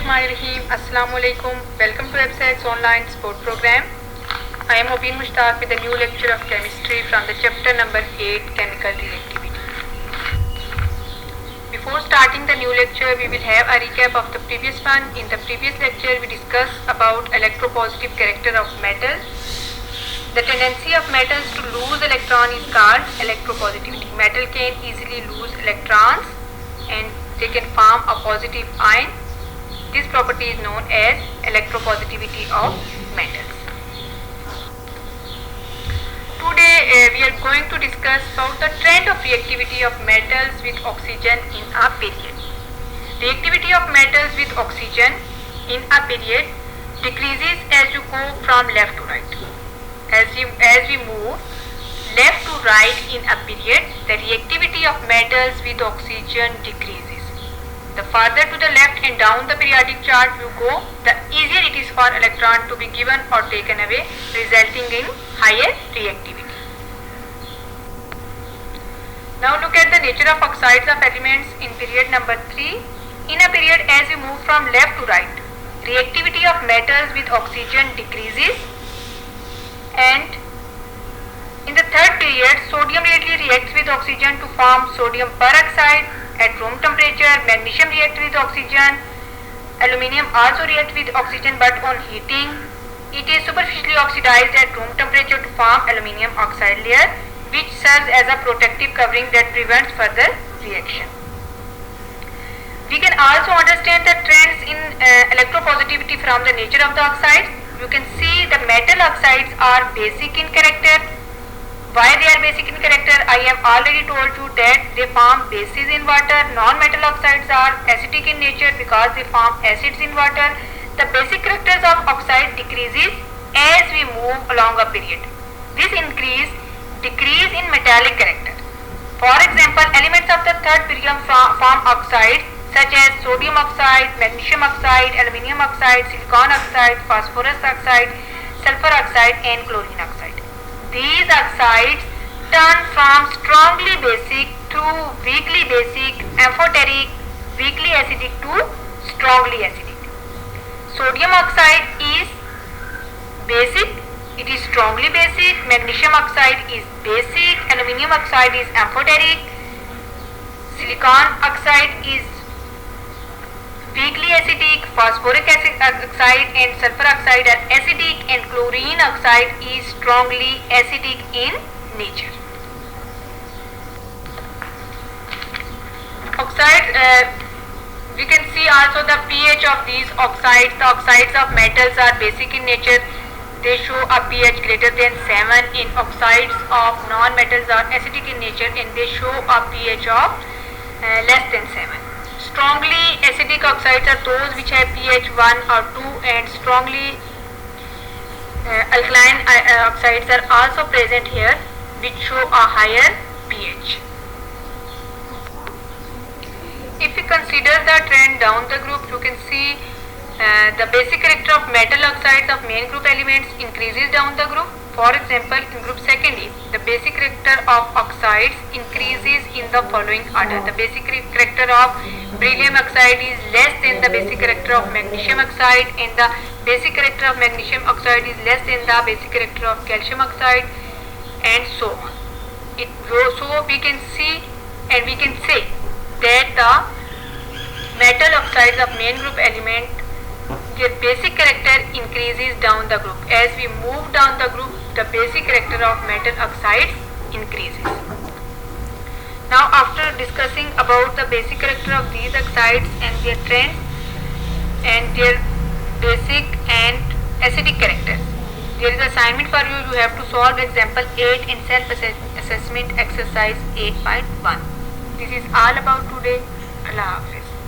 Bismillahirrahmanirrahim. Assalamu alaikum. Welcome to EBSEC's online sport program. I am Mobeen Mushtaq with a new lecture of chemistry from the chapter number 8, chemical reactivity. Before starting the new lecture, we will have a recap of the previous one. In the previous lecture, we discussed about electropositive character of metals. The tendency of metals to lose electron is called electropositivity. Metal can easily lose electrons and they can form a positive ion. This property is known as electropositivity of metals. Today we are going to discuss about the trend of reactivity of metals with oxygen in a period. Reactivity of metals with oxygen in a period decreases as you go from left to right. As we move left to right in a period, the reactivity of metals with oxygen decreases. The farther to the left and down the periodic chart you go, the easier it is for electron to be given or taken away, resulting in higher reactivity. Now look at the nature of oxides of elements in period number 3. In a period as we move from left to right, reactivity of metals with oxygen decreases, and in the third period, sodium readily reacts with oxygen to form sodium peroxide at room temperature. Magnesium reacts with oxygen. Aluminium also reacts with oxygen, but on heating, it is superficially oxidized at room temperature to form aluminium oxide layer, which serves as a protective covering that prevents further reaction. We can also understand the trends in electropositivity from the nature of the oxides. You can see the metal oxides are basic in character. Why they are basic in character? I have already told you that they form bases in water. Non-metal oxides are acidic in nature because they form acids in water. The basic characters of oxide decreases as we move along a period. This decrease in metallic character. For example, elements of the third period form oxides such as sodium oxide, magnesium oxide, aluminium oxide, silicon oxide, phosphorus oxide, sulfur oxide and chlorine oxide. These oxides turn from strongly basic to weakly basic, amphoteric, weakly acidic to strongly acidic. Sodium oxide is basic, it is strongly basic. Magnesium oxide is basic, aluminium oxide is amphoteric, silicon oxide is weakly acidic, phosphoric oxide and sulfur oxide are acidic, and chlorine oxide is strongly acidic in nature. Oxides, we can see also the pH of these oxides. The oxides of metals are basic in nature. They show a pH greater than 7. In oxides of non-metals are acidic in nature and they show a pH of less than 7. Strongly acidic oxides are those which have pH 1 or 2, and strongly alkaline oxides are also present here, which show a higher pH. If we consider the trend down the group, you can see the basic character of metal oxides of main group elements increases down the group. For example, in group secondary, the basic character of oxides increases in the following order. The basic character of beryllium oxide is less than the basic character of magnesium oxide, and the basic character of magnesium oxide is less than the basic character of calcium oxide, and so on. So we can see and we can say that the metal oxides of main group element, their basic character increases down the group. As we move down the group, the basic character of metal oxides increases. Now, after discussing about the basic character of these oxides and their trends and their basic and acidic characters, there is assignment for you. You have to solve example 8 in self-assessment exercise 8.1. This is all about today. Allah Hafiz.